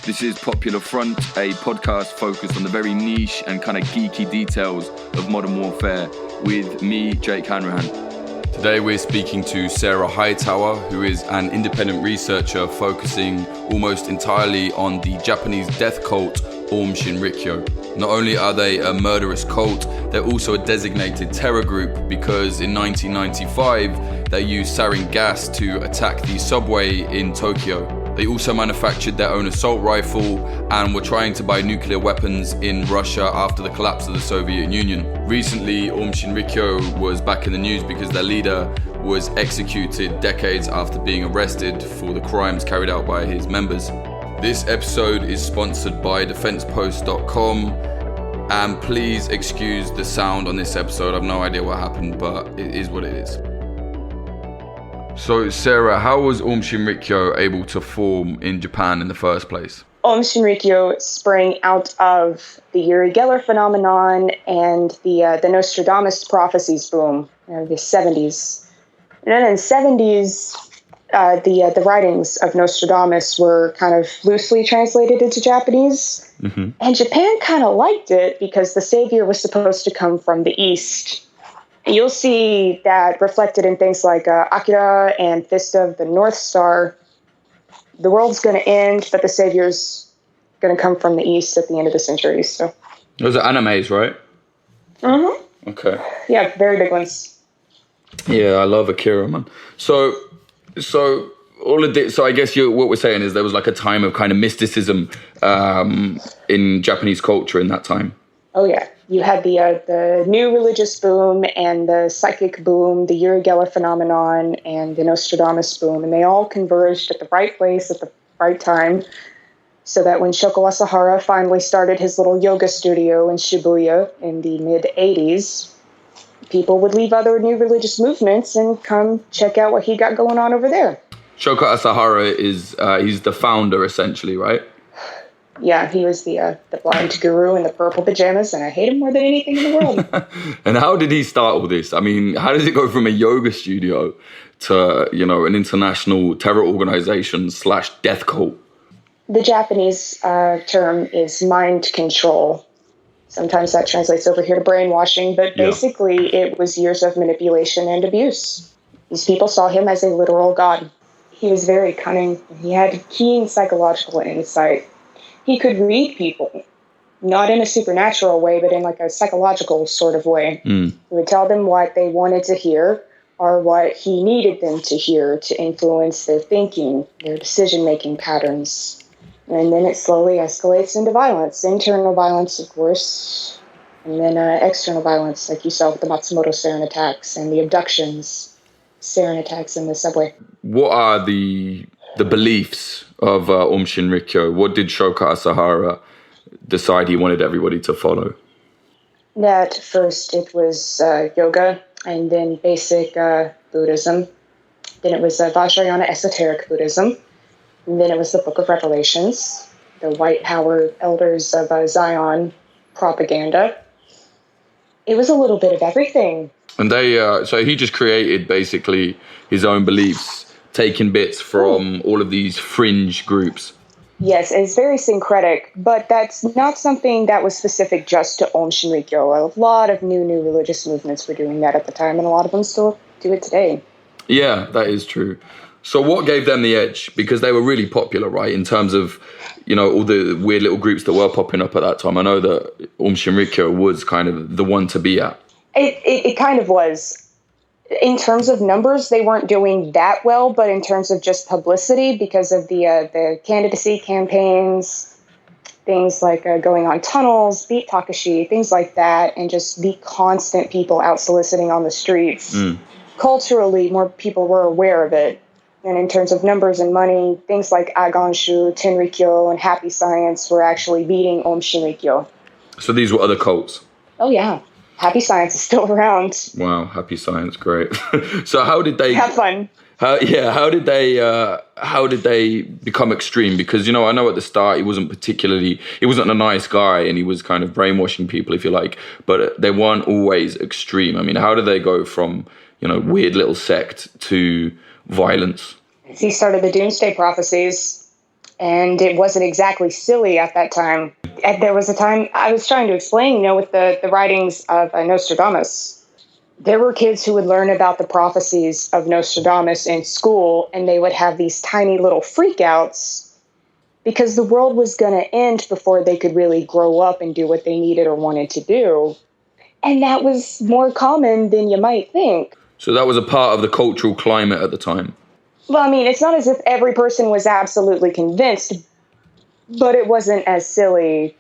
This is Popular Front, a podcast focused on the very niche and kind of geeky details of modern warfare with me, Jake Hanrahan. Today we're speaking to Sarah Hightower, who is an independent researcher focusing almost entirely on the Japanese death cult Aum Shinrikyo. Not only are they a murderous cult, they're also a designated terror group because in 1995 they used sarin gas to attack the subway in Tokyo. They also manufactured their own assault rifle and were trying to buy nuclear weapons in Russia after the collapse of the Soviet Union. Recently, Aum Shinrikyo was back in the news because their leader was executed decades after being arrested for the crimes carried out by his members. This episode is sponsored by defensepost.com, and please excuse the sound on this episode. I've no idea what happened, but it is what it is. So, Sarah, how was Aum Shinrikyo able to form in Japan in the first place? Aum Shinrikyo sprang out of the Uri Geller phenomenon and the Nostradamus prophecies boom in the 70s. And then in the 70s, the writings of Nostradamus were kind of loosely translated into Japanese. Mm-hmm. And Japan kind of liked it because the savior was supposed to come from the East. You'll see that reflected in things like Akira and Fist of the North Star. The world's going to end, but the savior's going to come from the East at the end of the century. So those are animes, right? Mm-hmm. Okay. Yeah, very big ones. Yeah, I love Akira, man. So all of this. So I guess what we're saying is there was like a time of kind of mysticism in Japanese culture in that time. Oh yeah. You had the new religious boom and the psychic boom, the Uri Geller phenomenon, and the Nostradamus boom, and they all converged at the right place at the right time, so that when Shoko Asahara finally started his little yoga studio in Shibuya in the mid-'80s, people would leave other new religious movements and come check out what he got going on over there. Shoko Asahara is he's the founder, essentially, right? Yeah, he was the blind guru in the purple pajamas, and I hate him more than anything in the world. And how did he start all this? I mean, how does it go from a yoga studio to, an international terror organization / death cult? The Japanese term is mind control. Sometimes that translates over here to brainwashing, but basically it was years of manipulation and abuse. These people saw him as a literal god. He was very cunning. He had keen psychological insight. He could read people, not in a supernatural way, but in like a psychological sort of way. He would tell them what they wanted to hear or what he needed them to hear to influence their thinking, their decision-making patterns. And then it slowly escalates into violence, internal violence, of course, and then external violence, like you saw with the Matsumoto sarin attacks and the abductions, sarin attacks in the subway. What are the beliefs of Aum Shinrikyo? What did Shoko Asahara decide he wanted everybody to follow? At first it was yoga, and then basic Buddhism. Then it was Vajrayana esoteric Buddhism. And then it was the Book of Revelations, the white power elders of Zion propaganda. It was a little bit of everything. And so he just created basically his own beliefs, taking bits from all of these fringe groups. Yes, it's very syncretic, but that's not something that was specific just to Aum Shinrikyo. A lot of new religious movements were doing that at the time, and a lot of them still do it today. Yeah, that is true. So what gave them the edge? Because they were really popular, right, in terms of, all the weird little groups that were popping up at that time. I know that Aum Shinrikyo was kind of the one to be at. It kind of was. In terms of numbers, they weren't doing that well, but in terms of just publicity, because of the candidacy campaigns, things like going on tunnels, beat Takashi, things like that, and just the constant people out soliciting on the streets. Culturally, more people were aware of it. And in terms of numbers and money, things like Agonshu, Tenrikyo, and Happy Science were actually beating Aum Shinrikyo. So these were other cults? Oh, yeah. Happy Science is still around. Wow, Happy Science, great. So how did they have fun? How did they become extreme? Because I know at the start he wasn't a nice guy, and he was kind of brainwashing people, if you like. But they weren't always extreme. I mean, how did they go from weird little sect to violence? He started the Doomsday Prophecies, And it wasn't exactly silly at that time. And there was a time I was trying to explain, with the writings of Nostradamus. There were kids who would learn about the prophecies of Nostradamus in school, and they would have these tiny little freakouts because the world was going to end before they could really grow up and do what they needed or wanted to do. And that was more common than you might think. So that was a part of the cultural climate at the time. Well, I mean, it's not as if every person was absolutely convinced, but it wasn't as silly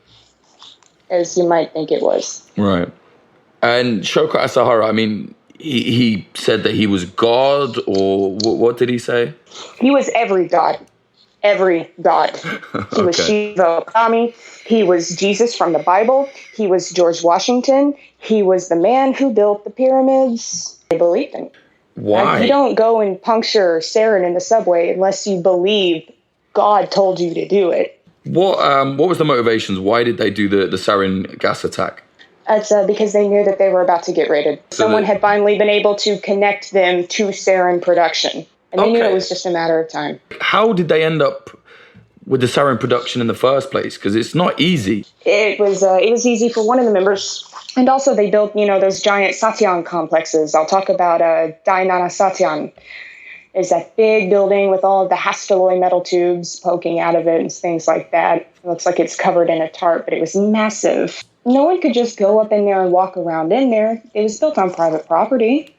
as you might think it was. Right. And Shoko Asahara, I mean, he said that he was God, or what did he say? He was every god. Every god. He was Shiva Okami. He was Jesus from the Bible. He was George Washington. He was the man who built the pyramids. They believed in. Why? You don't go and puncture Sarin in the subway unless you believe God told you to do it. What was the motivations? Why did they do the sarin gas attack? It's because they knew that they were about to get raided. Someone had finally been able to connect them to sarin production. And they knew it was just a matter of time. How did they end up with the sarin production in the first place? Because it's not easy. It was easy for one of the members. And also they built, those giant Satyan complexes. I'll talk about Dainana Satyan. Is that big building with all of the hastelloy metal tubes poking out of it and things like that. It looks like it's covered in a tarp, but it was massive. No one could just go up in there and walk around in there. It was built on private property.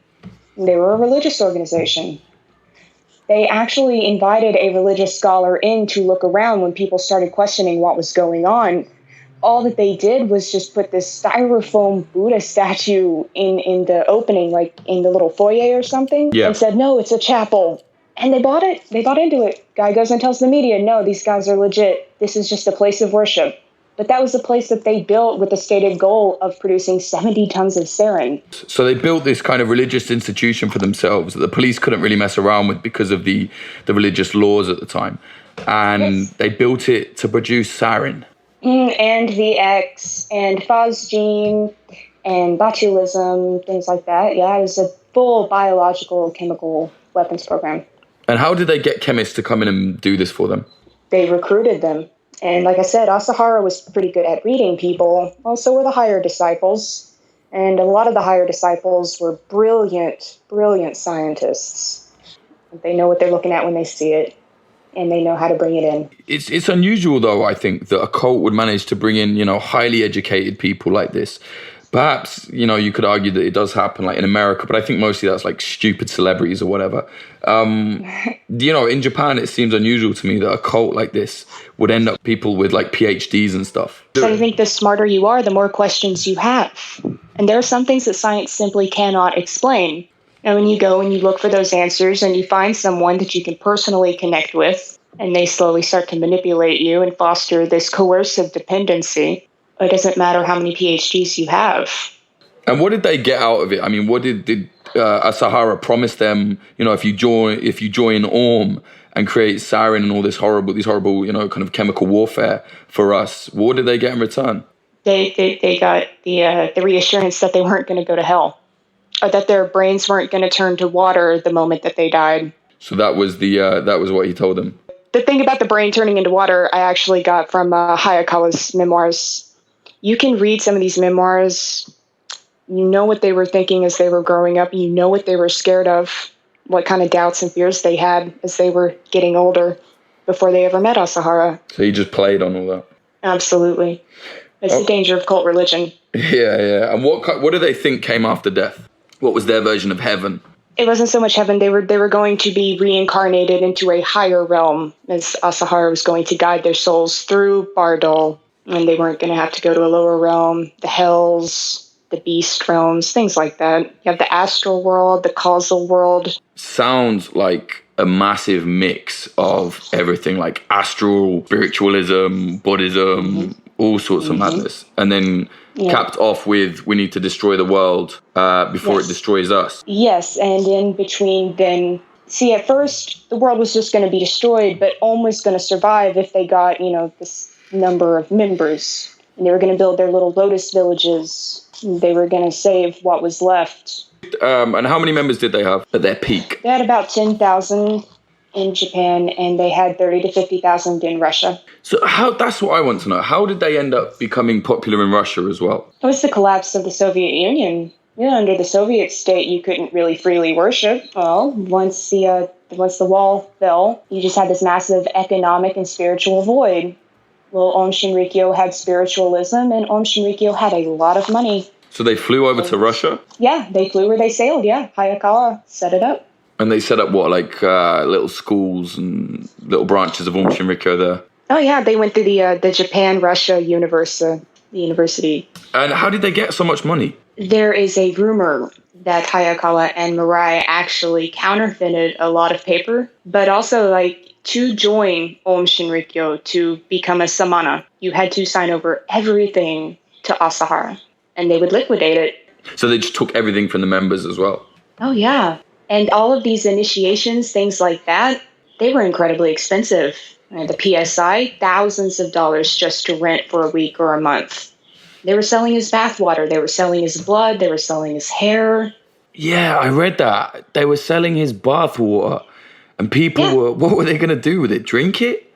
They were a religious organization. They actually invited a religious scholar in to look around when people started questioning what was going on. All that they did was just put this styrofoam Buddha statue in the opening, like in the little foyer or something, and said, no, it's a chapel. And they bought it. They bought into it. Guy goes and tells the media, no, these guys are legit. This is just a place of worship. But that was a place that they built with the stated goal of producing 70 tons of sarin. So they built this kind of religious institution for themselves that the police couldn't really mess around with because of the religious laws at the time. And they built it to produce sarin. And VX and phosgene and botulism, things like that. Yeah, it was a full biological chemical weapons program. And how did they get chemists to come in and do this for them? They recruited them. And like I said, Asahara was pretty good at reading people. Also were the higher disciples. And a lot of the higher disciples were brilliant, brilliant scientists. They know what they're looking at when they see it. And they know how to bring it in. It's unusual, though, I think, that a cult would manage to bring in, highly educated people like this. Perhaps, you could argue that it does happen, like in America, but I think mostly that's like stupid celebrities or whatever. In Japan, it seems unusual to me that a cult like this would end up people with like PhDs and stuff. So I think the smarter you are, the more questions you have. And there are some things that science simply cannot explain. And when you go and you look for those answers and you find someone that you can personally connect with, and they slowly start to manipulate you and foster this coercive dependency, it doesn't matter how many PhDs you have. And what did they get out of it? I mean, what did Asahara promise them? If you join Aum and create sarin and all these horrible, kind of chemical warfare for us, what did they get in return? They got the reassurance that they weren't going to go to hell, or that their brains weren't going to turn to water the moment that they died. So that was what he told them. The thing about the brain turning into water, I actually got from Hayakawa's memoirs. You can read some of these memoirs. You know what they were thinking as they were growing up. You know what they were scared of, what kind of doubts and fears they had as they were getting older before they ever met Asahara. So he just played on all that. Absolutely. It's the danger of cult religion. Yeah. And what do they think came after death? What was their version of heaven? It wasn't so much heaven. They were going to be reincarnated into a higher realm, as Asahara was going to guide their souls through Bardol. And they weren't going to have to go to a lower realm, the hells, the beast realms, things like that. You have the astral world, the causal world. Sounds like a massive mix of everything, like astral, spiritualism, Buddhism, all sorts of madness. And then capped off with, we need to destroy the world before it destroys us. Yes, and in between then... See, at first, the world was just going to be destroyed, but Aum was going to survive if they got, this number of members. And they were going to build their little lotus villages. They were going to save what was left. And how many members did they have at their peak? They had about 10,000. in Japan, and they had 30 to 50,000 in Russia. So that's what I want to know. How did they end up becoming popular in Russia as well? It was the collapse of the Soviet Union. Yeah, under the Soviet state, you couldn't really freely worship. Well, once the wall fell, you just had this massive economic and spiritual void. Well, Aum Shinrikyo had spiritualism, and Aum Shinrikyo had a lot of money. So they flew over to Russia? Yeah, they flew where they sailed, yeah. Hayakawa set it up. And they set up what, like little schools and little branches of Aum Shinrikyo there? Oh, yeah, they went through the Japan-Russia university. And how did they get so much money? There is a rumor that Hayakawa and Mirai actually counterfeited a lot of paper, but also, to join Aum Shinrikyo, to become a samana, you had to sign over everything to Asahara, and they would liquidate it. So they just took everything from the members as well? Oh, yeah. And all of these initiations, things like that, they were incredibly expensive. The PSI, thousands of dollars just to rent for a week or a month. They were selling his bathwater. They were selling his blood. They were selling his hair. Yeah, I read that. They were selling his bathwater. And people were, what were they going to do with it? Drink it?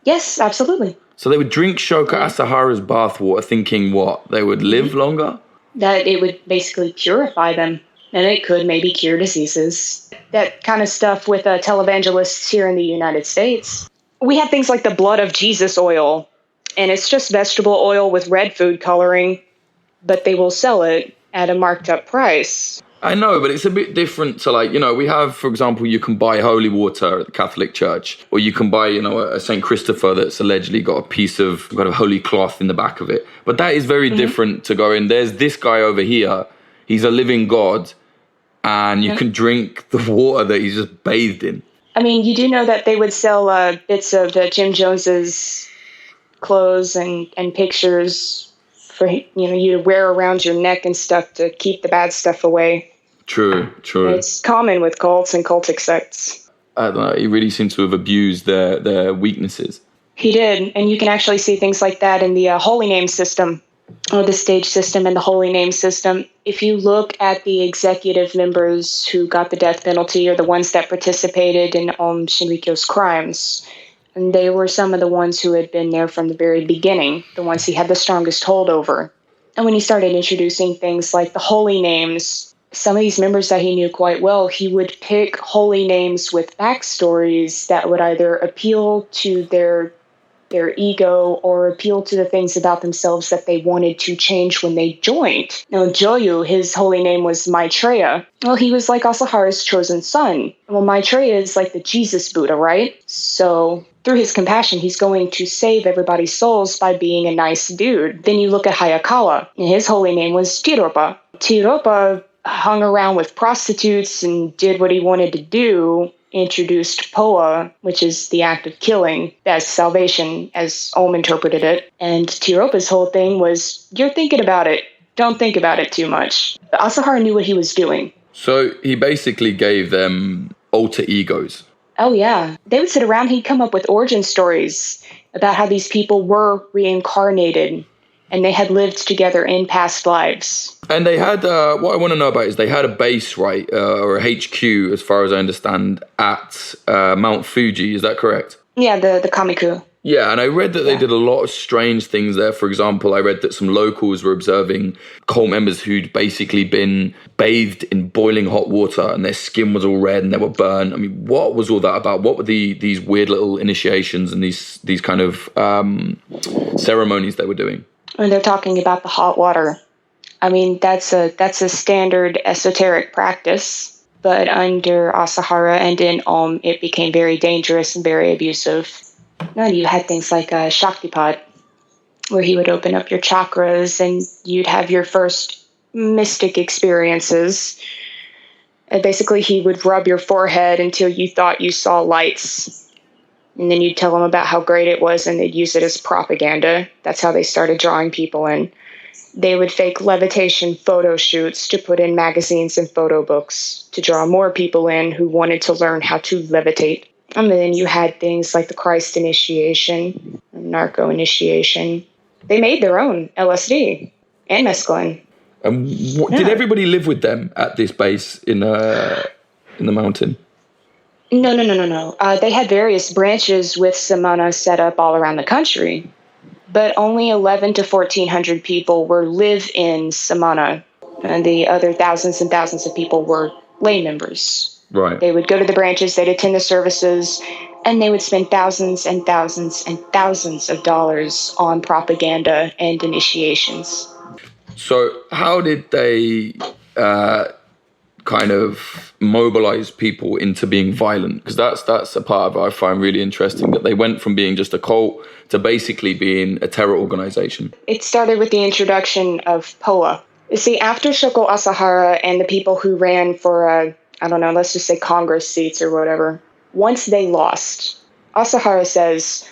Yes, absolutely. So they would drink Shoka Asahara's bathwater thinking what? They would live longer? That it would basically purify them. And it could maybe cure diseases. That kind of stuff with televangelists here in the United States. We have things like the blood of Jesus oil. And it's just vegetable oil with red food coloring. But they will sell it at a marked up price. I know, but it's a bit different to we have, for example, you can buy holy water at the Catholic Church, or you can buy, a St. Christopher that's allegedly got a piece of holy cloth in the back of it. But that is very different to go in. There's this guy over here. He's a living God, and you can drink the water that he's just bathed in. I mean, you do know that they would sell bits of Jim Jones's clothes and pictures for you to wear around your neck and stuff to keep the bad stuff away. True. It's common with cults and cultic sects. I don't know. He really seems to have abused their weaknesses. He did, and you can actually see things like that in the holy name system, or the stage system and the holy name system. If you look at the executive members who got the death penalty, or the ones that participated in Aum Shinrikyo's crimes, and they were some of the ones who had been there from the very beginning, the ones he had the strongest hold over. And when he started introducing things like the holy names, some of these members that he knew quite well, he would pick holy names with backstories that would either appeal to their ego or appeal to the things about themselves that they wanted to change when they joined. Now, Joyu, his holy name was Maitreya. Well, he was like Asahara's chosen son. Well, Maitreya is like the Jesus Buddha, right? So through his compassion, he's going to save everybody's souls by being a nice dude. Then you look at Hayakawa, and his holy name was Tiropa. Tiropa hung around with prostitutes and did what he wanted to do, introduced Poa, which is the act of killing, as salvation, as Aum interpreted it. And Tiropa's whole thing was, you're thinking about it. Don't think about it too much. But Asahara knew what he was doing. So he basically gave them alter egos. Oh, yeah. They would sit around, he'd come up with origin stories about how these people were reincarnated and they had lived together in past lives. And they had, what I want to know about is they had a base, right, or a HQ, as far as I understand, at Mount Fuji. Is that correct? Yeah, the Kamiku. Yeah, and I read that they did a lot of strange things there. For example, I read that some locals were observing cult members who'd basically been bathed in boiling hot water and their skin was all red and they were burnt. I mean, what was all that about? What were these weird little initiations and these kind of ceremonies they were doing? And they're talking about the hot water. I mean, that's a standard esoteric practice, but under Asahara and in Aum, it became very dangerous and very abusive. And you had things like a Shaktipat, where he would open up your chakras and you'd have your first mystic experiences. And basically, he would rub your forehead until you thought you saw lights. And then you'd tell them about how great it was, and they'd use it as propaganda. That's how they started drawing people in. They would fake levitation photo shoots to put in magazines and photo books to draw more people in who wanted to learn how to levitate. And then you had things like the Christ initiation, narco initiation. They made their own LSD and mescaline. Did everybody live with them at this base in the mountain? No. They had various branches with samana set up all around the country, but only 11 to 1,400 people were live-in samana, and the other thousands and thousands of people were lay members. Right. They would go to the branches, they'd attend the services, and they would spend thousands and thousands and thousands of dollars on propaganda and initiations. So how did they kind of mobilize people into being violent? Because that's a part of it I find really interesting, that they went from being just a cult to basically being a terror organization. It started with the introduction of POA. You see, after Shoko Asahara and the people who ran for, let's just say Congress seats or whatever, once they lost, Asahara says,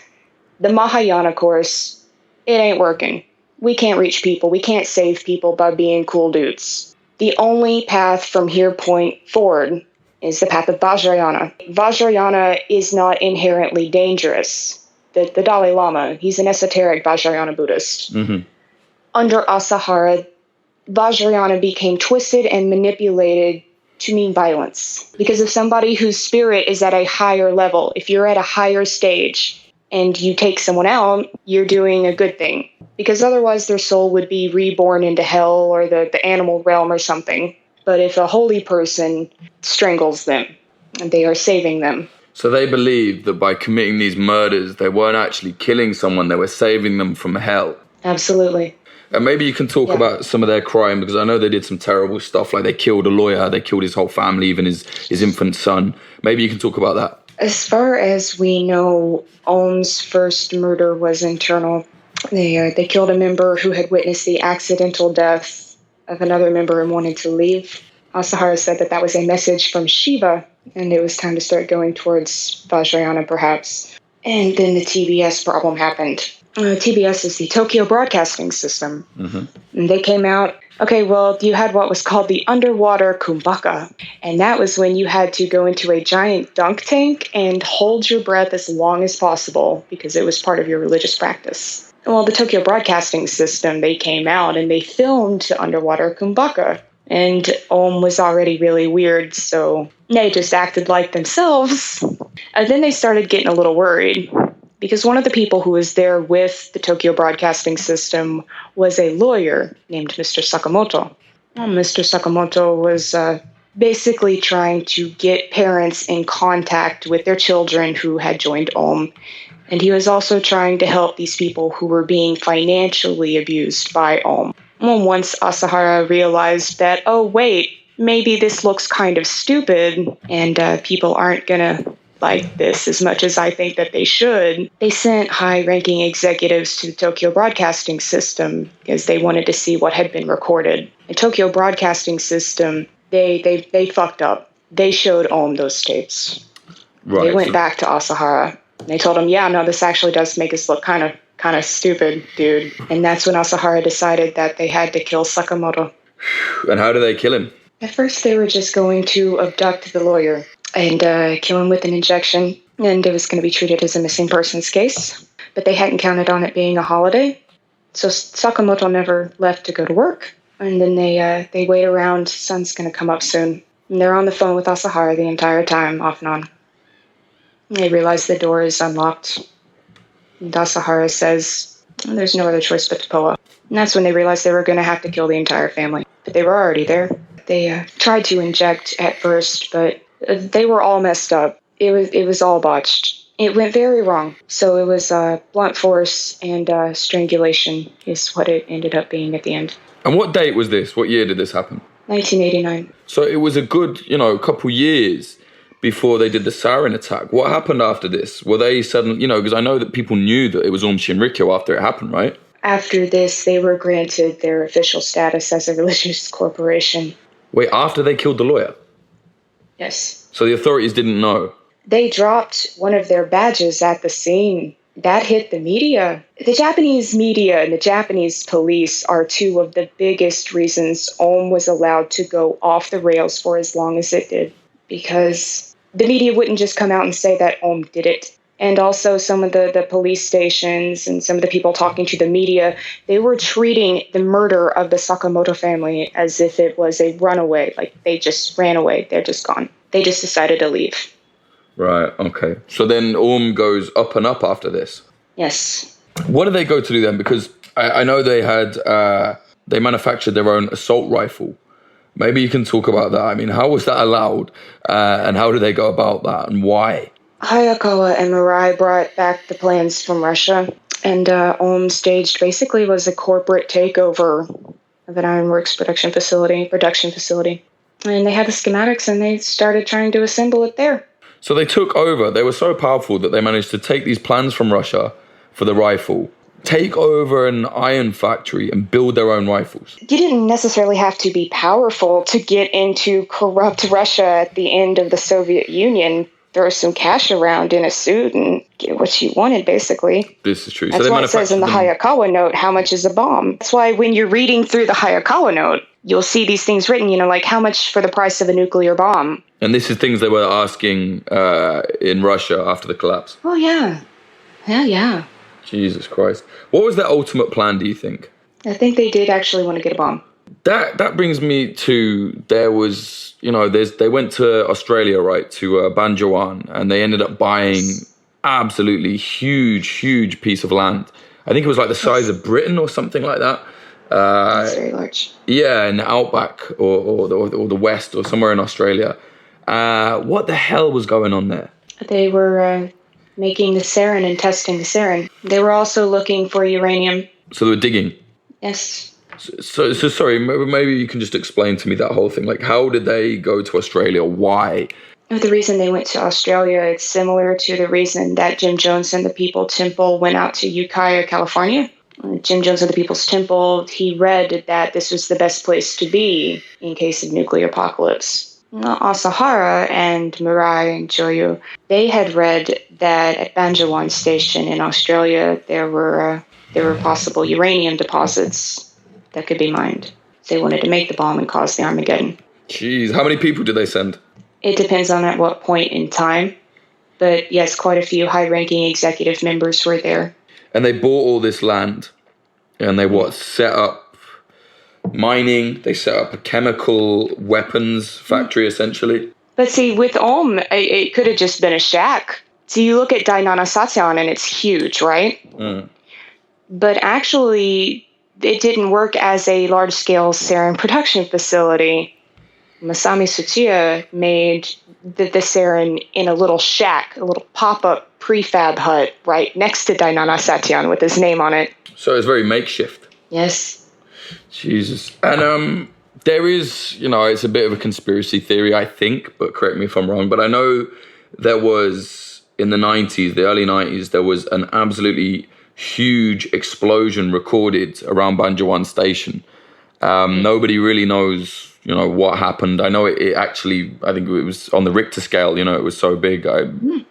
the Mahayana course, it ain't working. We can't reach people. We can't save people by being cool dudes. The only path from here point forward is the path of Vajrayana. Vajrayana is not inherently dangerous. The Dalai Lama, he's an esoteric Vajrayana Buddhist. Mm-hmm. Under Asahara, Vajrayana became twisted and manipulated to mean violence. Because if somebody whose spirit is at a higher level, if you're at a higher stage and you take someone out, you're doing a good thing. Because otherwise their soul would be reborn into hell or the animal realm or something. But if a holy person strangles them, they are saving them. So they believed that by committing these murders, they weren't actually killing someone, they were saving them from hell. Absolutely. And maybe you can talk about some of their crime, because I know they did some terrible stuff, like they killed a lawyer, they killed his whole family, even his infant son. Maybe you can talk about that. As far as we know, Aum's first murder was internal. They killed a member who had witnessed the accidental death of another member and wanted to leave. Asahara said that was a message from Shiva, and it was time to start going towards Vajrayana, perhaps. And then the TBS problem happened. TBS is the Tokyo Broadcasting System. Mm-hmm. And they came out, okay, well, you had what was called the underwater kumbhaka. And that was when you had to go into a giant dunk tank and hold your breath as long as possible, because it was part of your religious practice. Well, the Tokyo Broadcasting System, they came out and they filmed the underwater kumbhaka. And Aum was already really weird, so they just acted like themselves. And then they started getting a little worried, because one of the people who was there with the Tokyo Broadcasting System was a lawyer named Mr. Sakamoto. Well, Mr. Sakamoto was basically trying to get parents in contact with their children who had joined Aum. And he was also trying to help these people who were being financially abused by Aum. Well, once Asahara realized that, oh, wait, maybe this looks kind of stupid and people aren't going to like this as much as I think that they should, they sent high-ranking executives to the Tokyo Broadcasting System because they wanted to see what had been recorded. The Tokyo Broadcasting System, they fucked up. They showed Aum those tapes. Right. They went back to Asahara. They told him, yeah, no, this actually does make us look kind of stupid, dude. And that's when Asahara decided that they had to kill Sakamoto. And how did they kill him? At first, they were just going to abduct the lawyer and kill him with an injection, and it was going to be treated as a missing persons case. But they hadn't counted on it being a holiday, so Sakamoto never left to go to work. And then they wait around, sun's going to come up soon. And they're on the phone with Asahara the entire time, off and on. And they realize the door is unlocked. And Asahara says, there's no other choice but to POA. And that's when they realized they were going to have to kill the entire family. But they were already there. They tried to inject at first, but they were all messed up. It was all botched. It went very wrong. So it was blunt force and strangulation is what it ended up being at the end. And what date was this? What year did this happen? 1989. So it was a good, couple years before they did the Sarin attack. What happened after this? Were they suddenly, because I know that people knew that it was Aum Shinrikyo after it happened, right? After this, they were granted their official status as a religious corporation. Wait, after they killed the lawyer? Yes. So the authorities didn't know? They dropped one of their badges at the scene. That hit the media. The Japanese media and the Japanese police are two of the biggest reasons Aum was allowed to go off the rails for as long as it did. Because the media wouldn't just come out and say that Aum did it. And also some of the police stations and some of the people talking to the media, they were treating the murder of the Sakamoto family as if it was a runaway. Like, they just ran away. They're just gone. They just decided to leave. Right, okay. So then Aum goes up and up after this. Yes. What did they go to do then? Because I know they had, they manufactured their own assault rifle. Maybe you can talk about that. I mean, how was that allowed? And how did they go about that and why? Hayakawa and Mirai brought back the plans from Russia, and Aum staged basically was a corporate takeover of an ironworks production facility. And they had the schematics, and they started trying to assemble it there. So they took over. They were so powerful that they managed to take these plans from Russia for the rifle, take over an iron factory, and build their own rifles. You didn't necessarily have to be powerful to get into corrupt Russia at the end of the Soviet Union. Throw some cash around in a suit and get what you wanted, basically. This is true. That's why it says in the Hayakawa note, how much is a bomb? That's why when you're reading through the Hayakawa note, you'll see these things written, like how much for the price of a nuclear bomb. And this is things they were asking in Russia after the collapse. Oh, yeah. Hell yeah. Jesus Christ. What was their ultimate plan, do you think? I think they did actually want to get a bomb. That brings me to, there was, they went to Australia, right, to Banjawan, and they ended up buying absolutely huge piece of land. I think it was like the size of Britain or something like that. That's very large. Yeah, in the outback or the west or somewhere in Australia. What the hell was going on there? They were making the sarin and testing the sarin. They were also looking for uranium. So they were digging? Yes. So sorry, maybe you can just explain to me that whole thing. Like, how did they go to Australia? Why? The reason they went to Australia, it's similar to the reason that Jim Jones and the People Temple went out to Ukiah, California. Jim Jones and the People's Temple, he read that this was the best place to be in case of nuclear apocalypse. Asahara and Mirai and Joyu, they had read that at Banjawan Station in Australia, there were possible uranium deposits that could be mined. They wanted to make the bomb and cause the Armageddon. Jeez, how many people did they send? It depends on at what point in time. But yes, quite a few high-ranking executive members were there. And they bought all this land, and they set up mining, they set up a chemical weapons factory, essentially. But see, with Aum, it could have just been a shack. So you look at Dainana Satyan, and it's huge, right? Mm. But actually, it didn't work as a large-scale sarin production facility. Masami Tsuchiya made the sarin in a little shack, a little pop-up prefab hut right next to Dainana Satyan with his name on it. So it's very makeshift. Yes. Jesus. And there is, it's a bit of a conspiracy theory, I think, but correct me if I'm wrong, but I know there was, in the 90s, the early 90s, there was an absolutely huge explosion recorded around Banjawan Station. Nobody really knows, what happened. I know it actually, I think it was on the Richter scale, it was so big.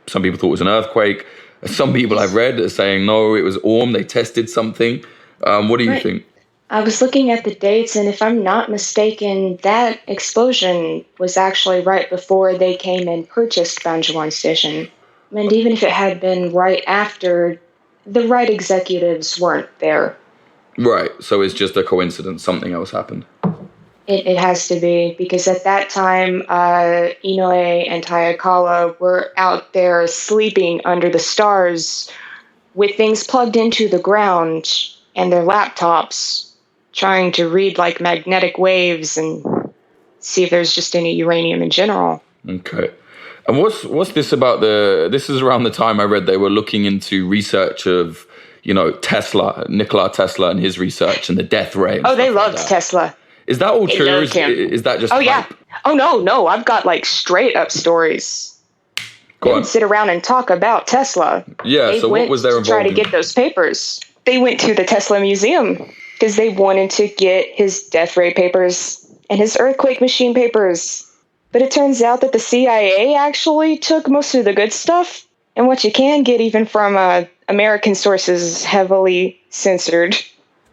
Some people thought it was an earthquake. Some people I've read are saying, no, it was Aum. They tested something. What do you think? I was looking at the dates, and if I'm not mistaken, that explosion was actually right before they came and purchased Banjawan Station. And even if it had been right after, the right executives weren't there. Right, so it's just a coincidence. Something else happened. It has to be, because at that time, Inoue and Hayakawa were out there sleeping under the stars with things plugged into the ground and their laptops, trying to read like magnetic waves and see if there's just any uranium in general. Okay. And what's this about this is around the time I read they were looking into research of, Tesla, Nikola Tesla and his research and the death ray. Oh, they loved Tesla. Is that all true? Is that just hype? Yeah. Oh, no. I've got like straight up stories. They would sit around and talk about Tesla. Yeah, so what was their involvement? They went to try to get those papers. They went to the Tesla Museum because they wanted to get his death ray papers and his earthquake machine papers. But it turns out that the CIA actually took most of the good stuff. And what you can get even from American sources is heavily censored.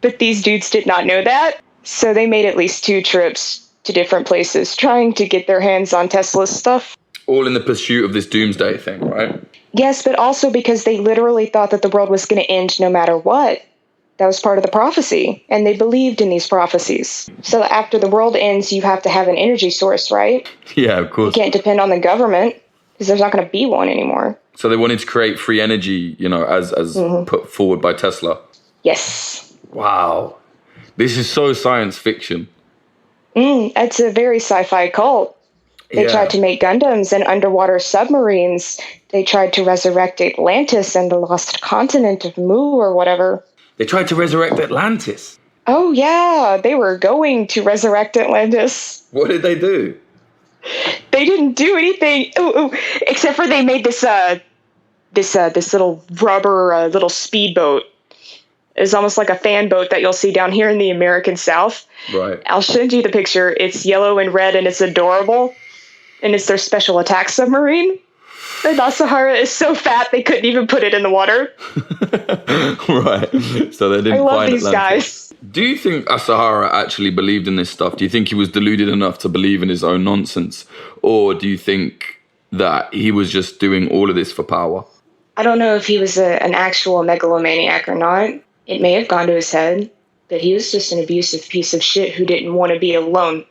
But these dudes did not know that. So they made at least 2 trips to different places trying to get their hands on Tesla's stuff. All in the pursuit of this doomsday thing, right? Yes, but also because they literally thought that the world was going to end no matter what. That was part of the prophecy, and they believed in these prophecies. So after the world ends, you have to have an energy source, right? Yeah, of course. You can't depend on the government. because there's not going to be one anymore. So they wanted to create free energy, as put forward by Tesla. Yes. Wow. This is so science fiction. It's a very sci-fi cult. They tried to make Gundams and underwater submarines. They tried to resurrect Atlantis and the lost continent of Mu or whatever. They tried to resurrect Atlantis. Oh, yeah. They were going to resurrect Atlantis. What did they do? They didn't do anything. Except for they made this little rubber little speedboat. It's almost like a fan boat that you'll see down here in the American South. Right. I'll send you the picture. It's yellow and red, and it's adorable. And it's their special attack submarine. And Asahara is so fat they couldn't even put it in the water. Right. So they didn't I love find these Atlantis. guys. Do you think Asahara actually believed in this stuff? Do you think he was deluded enough to believe in his own nonsense? Or do you think that he was just doing all of this for power? I don't know if he was an actual megalomaniac or not. It may have gone to his head, but he was just an abusive piece of shit who didn't want to be alone.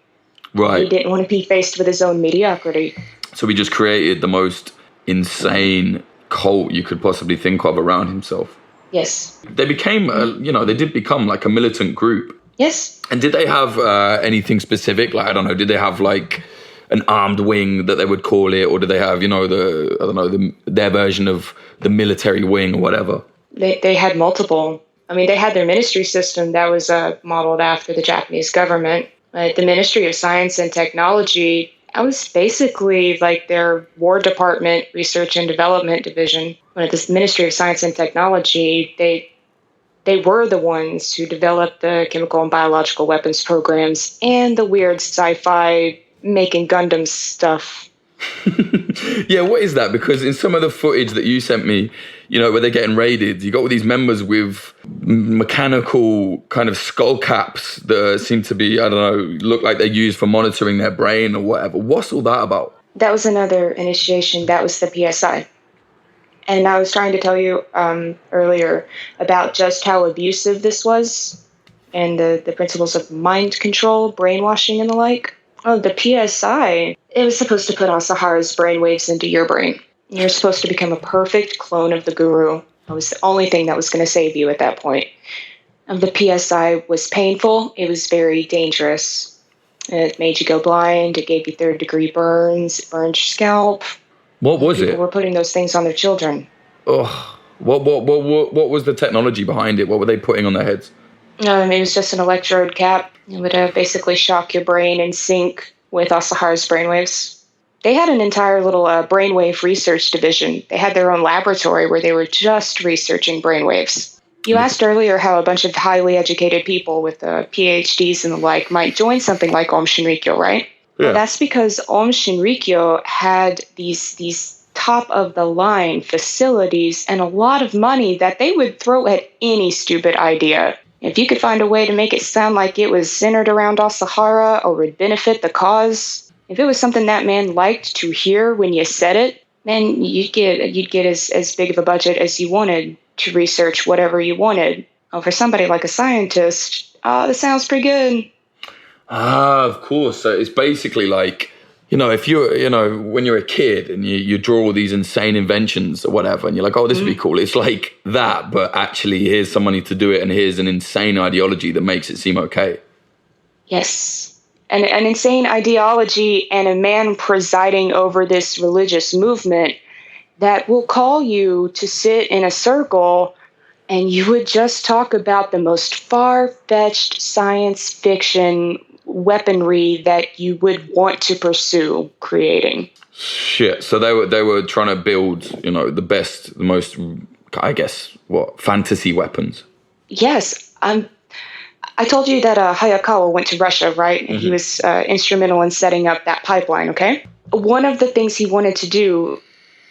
Right. He didn't want to be faced with his own mediocrity. So he just created the most insane cult you could possibly think of around himself. Yes. They became, they did become like a militant group. Yes. And did they have anything specific? Like, I don't know, did they have like an armed wing that they would call it? Or did they have, their version of the military wing or whatever? They had multiple. I mean, they had their ministry system that was modeled after the Japanese government. The Ministry of Science and Technology, that was basically like their War Department Research and Development Division. When the Ministry of Science and Technology, they were the ones who developed the chemical and biological weapons programs and the weird sci-fi making Gundam stuff. Yeah, what is that? Because in some of the footage that you sent me, where they're getting raided, you got all these members with mechanical kind of skull caps that seem to be, look like they're used for monitoring their brain or whatever. What's all that about? That was another initiation. That was the PSI. And I was trying to tell you earlier about just how abusive this was and the principles of mind control, brainwashing, and the like. Oh, the PSI, it was supposed to put Asahara's brainwaves into your brain. You're supposed to become a perfect clone of the guru. That was the only thing that was going to save you at that point. The PSI was painful. It was very dangerous. It made you go blind. It gave you third-degree burns. It burned your scalp. What was it? People were putting those things on their children. Oh, what was the technology behind it? What were they putting on their heads? It was just an electrode cap. It would basically shock your brain and sync with Asahara's brainwaves. They had an entire little brainwave research division. They had their own laboratory where they were just researching brainwaves. You asked earlier how a bunch of highly educated people with PhDs and the like might join something like Aum Shinrikyo, right? Yeah. Well, that's because Aum Shinrikyo had these top-of-the-line facilities and a lot of money that they would throw at any stupid idea. If you could find a way to make it sound like it was centered around Asahara or would benefit the cause, if it was something that man liked to hear when you said it, then you'd get as big of a budget as you wanted to research whatever you wanted. Oh, for somebody like a scientist, this sounds pretty good. Of course. So it's basically like, if you're, when you're a kid and you draw all these insane inventions or whatever, and you're like, oh, this would be cool. It's like that, but actually here's some money to do it, and here's an insane ideology that makes it seem okay. Yes. An insane ideology and a man presiding over this religious movement that will call you to sit in a circle and you would just talk about the most far-fetched science fiction weaponry that you would want to pursue creating. Shit. So they were trying to build, the best, the most, I guess, fantasy weapons. Yes. I told you that Hayakawa went to Russia, right? And he was instrumental in setting up that pipeline, okay? One of the things he wanted to do,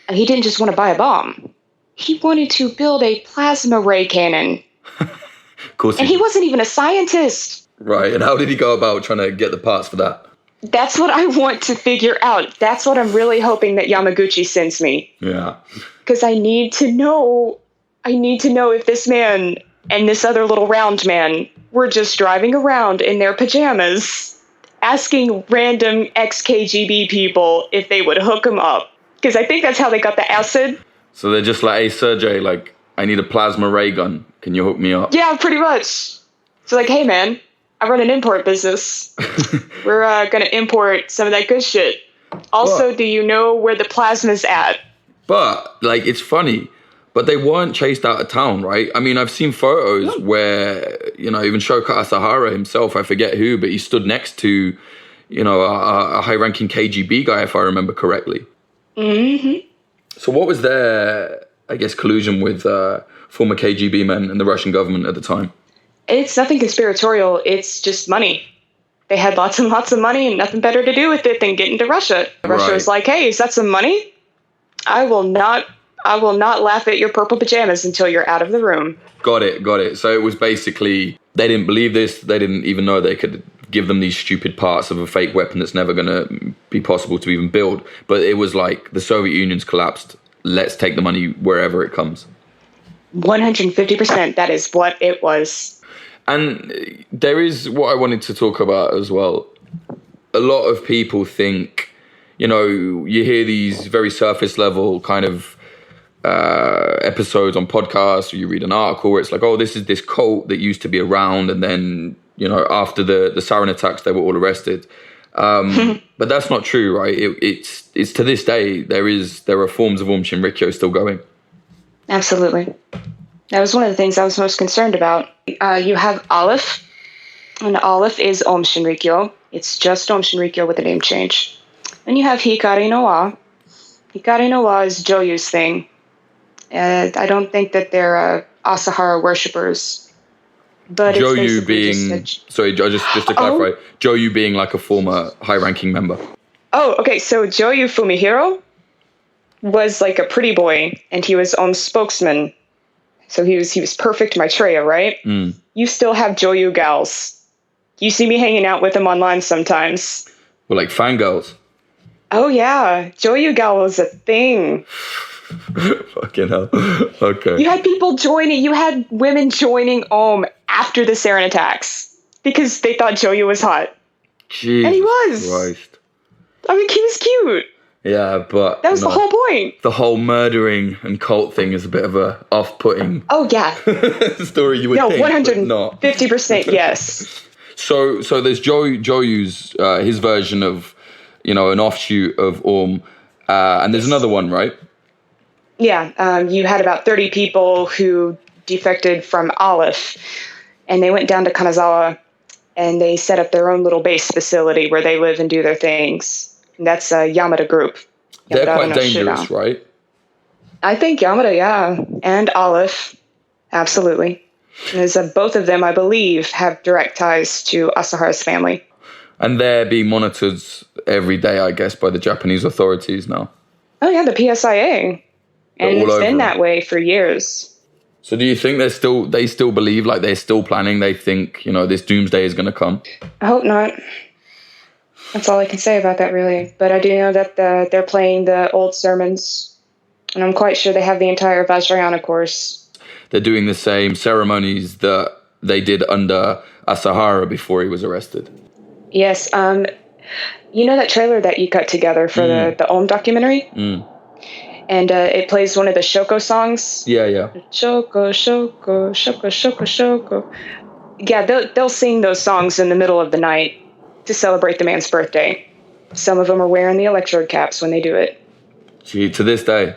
he didn't just want to buy a bomb. He wanted to build a plasma ray cannon. Of course. And he wasn't even a scientist. Right. And how did he go about trying to get the parts for that? That's what I want to figure out. That's what I'm really hoping that Yamaguchi sends me. Yeah. Because I need to know if this man and this other little round man were just driving around in their pajamas, asking random ex-KGB people if they would hook them up. Because I think that's how they got the acid. So they're just like, hey, Sergey, like, I need a plasma ray gun. Can you hook me up? Yeah, pretty much. So like, hey, man, I run an import business. We're going to import some of that good shit. Also, do you know where the plasma's at? But, like, it's funny. But they weren't chased out of town, right? I mean, I've seen photos where, you know, even Shoka Asahara himself, I forget who, but he stood next to, you know, a high-ranking KGB guy, if I remember correctly. Mm-hmm. So what was their, I guess, collusion with former KGB men and the Russian government at the time? It's nothing conspiratorial. It's just money. They had lots and lots of money and nothing better to do with it than get into Russia. Russia was like, hey, is that some money? I will not laugh at your purple pajamas until you're out of the room. Got it. So it was basically, they didn't believe this. They didn't even know they could give them these stupid parts of a fake weapon that's never going to be possible to even build. But it was like the Soviet Union's collapsed. Let's take the money wherever it comes. 150%. That is what it was. And there is what I wanted to talk about as well. A lot of people think, you know, you hear these very surface level kind of episodes on podcasts, or you read an article where it's like, oh, this is this cult that used to be around, and then, you know, after the Sarin attacks, they were all arrested. But that's not true, right? It's to this day, there are forms of Aum Shinrikyo still going. Absolutely. That was one of the things I was most concerned about. You have Aleph, and Aleph is Aum Shinrikyo. It's just Aum Shinrikyo with a name change. Then you have Hikari no Wa. Hikari no Wa is Joyu's thing. I don't think that they're Asahara worshippers. But Joyu being, sorry, just to clarify, Joyu being like a former high-ranking member. Oh, okay. So Joyu Fumihiro was like a pretty boy, and he was Aum's spokesman. So he was perfect Maitreya, right? Mm. You still have Joyu gals. You see me hanging out with them online sometimes. Well, like fangirls. Oh yeah, Joyu gal was a thing. Fucking hell. Okay. You had people joining. You had women joining Aum after the Sarin attacks because they thought Joyu was hot. Jesus and he was. Christ. I mean, he was cute. Yeah, but that was the whole point. The whole murdering and cult thing is a bit of a off-putting. Oh yeah. story you would think. No, 150% yes. So there's Joyu's his version of, you know, an offshoot of Aum, and there's another one, right? Yeah, you had about 30 people who defected from Aleph, and they went down to Kanazawa, and they set up their own little base facility where they live and do their things. And that's Yamada Group. They're quite dangerous, right? I think Yamada, yeah, and Aleph, absolutely. As both of them, I believe, have direct ties to Asahara's family. And they're being monitored every day, I guess, by the Japanese authorities now. Oh yeah, the PSIA. And it's been that way for years. So do you think they still believe, like they're still planning, they think, you know, this doomsday is going to come? I hope not. That's all I can say about that, really. But I do know that they're playing the old sermons, and I'm quite sure they have the entire Vajrayana course. They're doing the same ceremonies that they did under Asahara before he was arrested. Yes. You know that trailer that you cut together for the Aum documentary? Mm. And it plays one of the Shoko songs. Yeah. Shoko, Shoko, Shoko, Shoko, Shoko. Yeah, they'll sing those songs in the middle of the night to celebrate the man's birthday. Some of them are wearing the electrode caps when they do it. Gee, to this day?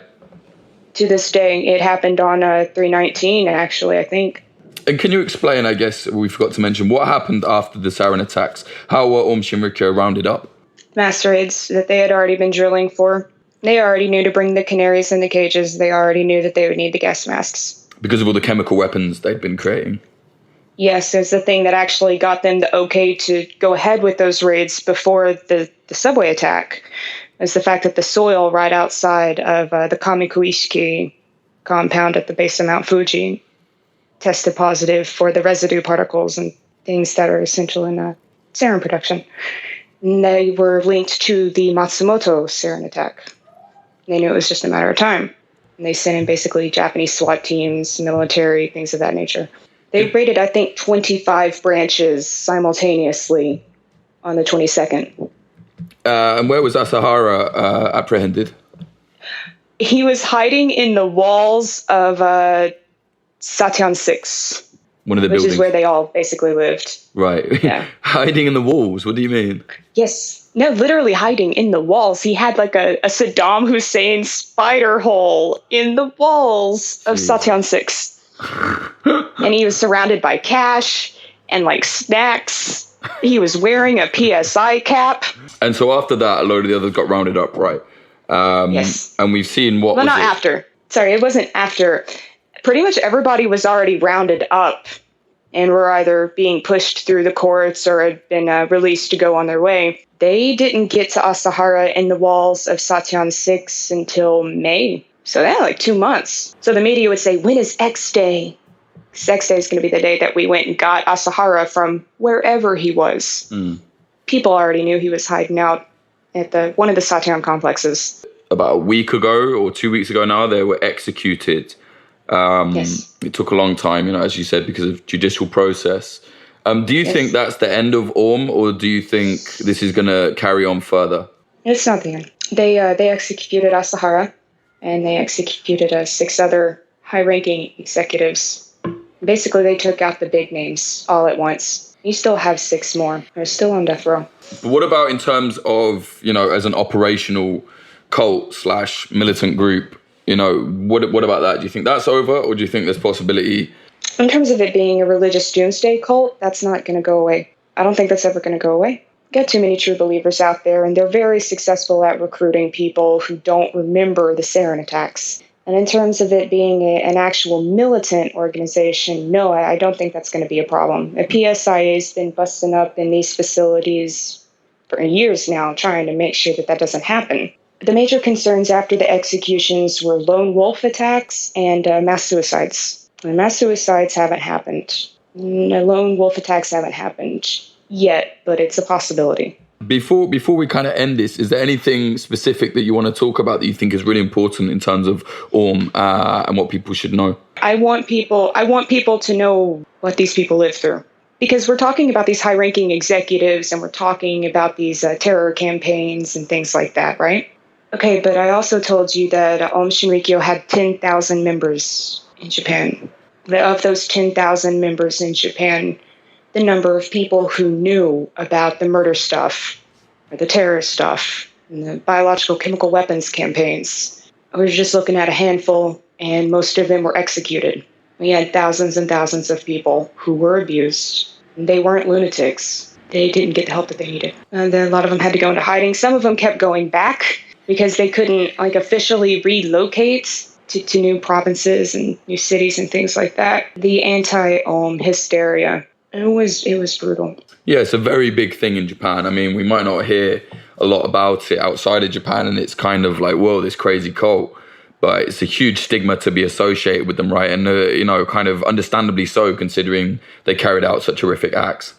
To this day. It happened on 3/19, actually, I think. And can you explain, I guess, we forgot to mention, what happened after the Sarin attacks? How were Aum Shinrikyo rounded up? Mass raids that they had already been drilling for. They already knew to bring the canaries in the cages. They already knew that they would need the gas masks. Because of all the chemical weapons they'd been creating. Yes, it's the thing that actually got them the okay to go ahead with those raids before the subway attack. Is the fact that the soil right outside of the Kamikuishiki compound at the base of Mount Fuji tested positive for the residue particles and things that are essential in sarin production. And they were linked to the Matsumoto sarin attack. They knew it was just a matter of time. And they sent in basically Japanese SWAT teams, military, things of that nature. They raided, I think, 25 branches simultaneously on the 22nd. And where was Asahara apprehended? He was hiding in the walls of Satyan 6. One of the which buildings. is where they all basically lived. Right. Yeah. Hiding in the walls. What do you mean? Yes. No, literally hiding in the walls. He had like a Saddam Hussein spider hole in the walls of Satyan 6. And he was surrounded by cash and like snacks. He was wearing a PSI cap. And so after that, a load of the others got rounded up, right? Yes. And we've seen what Well, was not it? after. Sorry, it wasn't after. Pretty much everybody was already rounded up and were either being pushed through the courts or had been released to go on their way. They didn't get to Asahara in the walls of Satyan 6 until May. So they had like 2 months. So the media would say, when is X Day? Because X Day is going to be the day that we went and got Asahara from wherever he was. People already knew he was hiding out at one of the Satyan complexes. About a week ago or 2 weeks ago now, they were executed. Yes. It took a long time, as you said, because of judicial process. Do you think that's the end of Aum, or do you think this is going to carry on further? It's not the end. They executed Asahara, and they executed 6 other high-ranking executives. Basically, they took out the big names all at once. You still have 6 more. They're still on death row. But what about in terms of, as an operational cult/militant group? What about that? Do you think that's over, or do you think there's possibility? In terms of it being a religious doomsday cult, that's not going to go away. I don't think that's ever going to go away. Got too many true believers out there, and they're very successful at recruiting people who don't remember the Sarin attacks. And in terms of it being an actual militant organization, no, I don't think that's going to be a problem. The PSIA has been busting up in these facilities for years now, trying to make sure that doesn't happen. The major concerns after the executions were lone wolf attacks and mass suicides. The mass suicides haven't happened. The lone wolf attacks haven't happened yet, but it's a possibility. Before we kind of end this, is there anything specific that you want to talk about that you think is really important in terms of Aum and what people should know? I want people to know what these people live through. Because we're talking about these high-ranking executives and we're talking about these terror campaigns and things like that, right? Okay, but I also told you that Aum Shinrikyo had 10,000 members in Japan. Of those 10,000 members in Japan, the number of people who knew about the murder stuff, or the terror stuff, and the biological chemical weapons campaigns, we're just looking at a handful, and most of them were executed. We had thousands and thousands of people who were abused. They weren't lunatics. They didn't get the help that they needed. And a lot of them had to go into hiding. Some of them kept going back because they couldn't officially relocate to new provinces and new cities and things like that. The anti-Aum hysteria, it was brutal. Yeah, it's a very big thing in Japan. I mean, we might not hear a lot about it outside of Japan, and it's kind of like, whoa, this crazy cult. But it's a huge stigma to be associated with them, right? And, kind of understandably so, considering they carried out such horrific acts.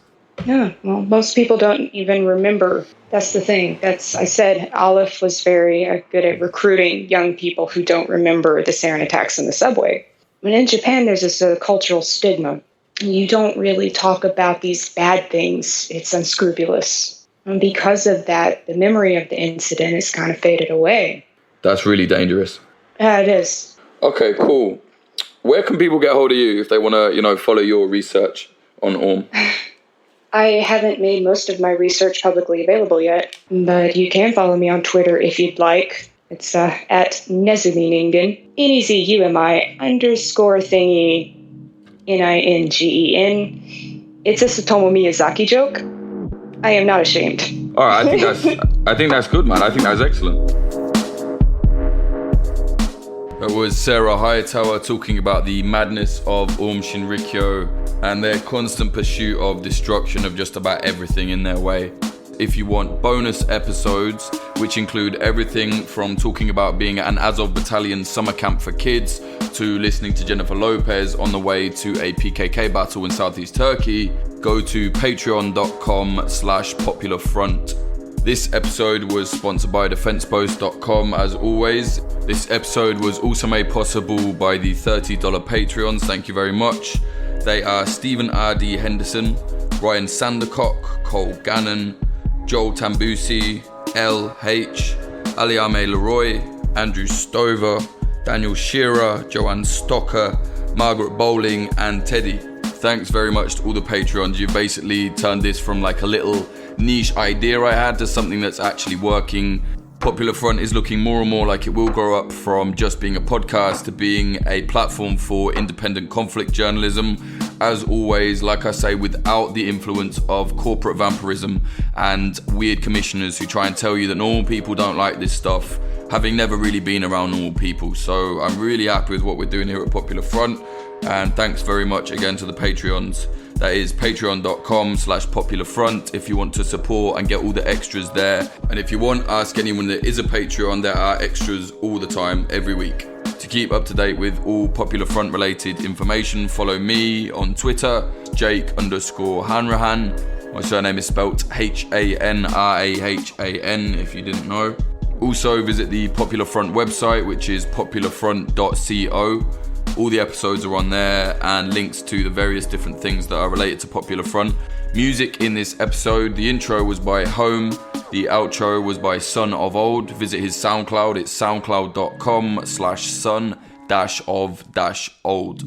Yeah, well, most people don't even remember. That's the thing. I said Aleph was very good at recruiting young people who don't remember the sarin attacks in the subway. But in Japan, there's this cultural stigma. You don't really talk about these bad things. It's unscrupulous. And because of that, the memory of the incident is kind of faded away. That's really dangerous. Yeah, it is. Okay, cool. Where can people get hold of you if they want to, follow your research on Aum? I haven't made most of my research publicly available yet, but you can follow me on Twitter if you'd like. It's at Nezuminingen, NEZUMI_thingy, NINGEN. It's a Satomu Miyazaki joke. I am not ashamed. All right, I think that's good, man. I think that's excellent. That was Sarah Hightower talking about the madness of Aum Shinrikyo and their constant pursuit of destruction of just about everything in their way. If you want bonus episodes, which include everything from talking about being at an Azov Battalion summer camp for kids to listening to Jennifer Lopez on the way to a PKK battle in Southeast Turkey, go to patreon.com/popularfront. This episode was sponsored by defensepost.com as always. This episode was also made possible by the $30 Patreons. Thank you very much. They are Stephen R.D. Henderson, Ryan Sandercock, Cole Gannon, Joel Tambusi, L.H., Aliame Leroy, Andrew Stover, Daniel Shearer, Joanne Stocker, Margaret Bowling, and Teddy. Thanks very much to all the Patreons. You've basically turned this from like a little niche idea I had to something that's actually working. Popular Front is looking more and more like it will grow up from just being a podcast to being a platform for independent conflict journalism. As always, like I say, without the influence of corporate vampirism and weird commissioners who try and tell you that normal people don't like this stuff, having never really been around normal people. So I'm really happy with what we're doing here at Popular Front. And thanks very much again to the Patreons. That is patreon.com/popularfront if you want to support and get all the extras there. And if you want, ask anyone that is a Patreon. There are extras all the time, every week. To keep up to date with all Popular Front related information, follow me on Twitter, Jake_Hanrahan. My surname is spelt Hanrahan if you didn't know. Also visit the Popular Front website, which is popularfront.co. All the episodes are on there and links to the various different things that are related to Popular Front. Music in this episode, the intro was by Home, the outro was by Son of Old. Visit his SoundCloud, it's soundcloud.com/son-of-old.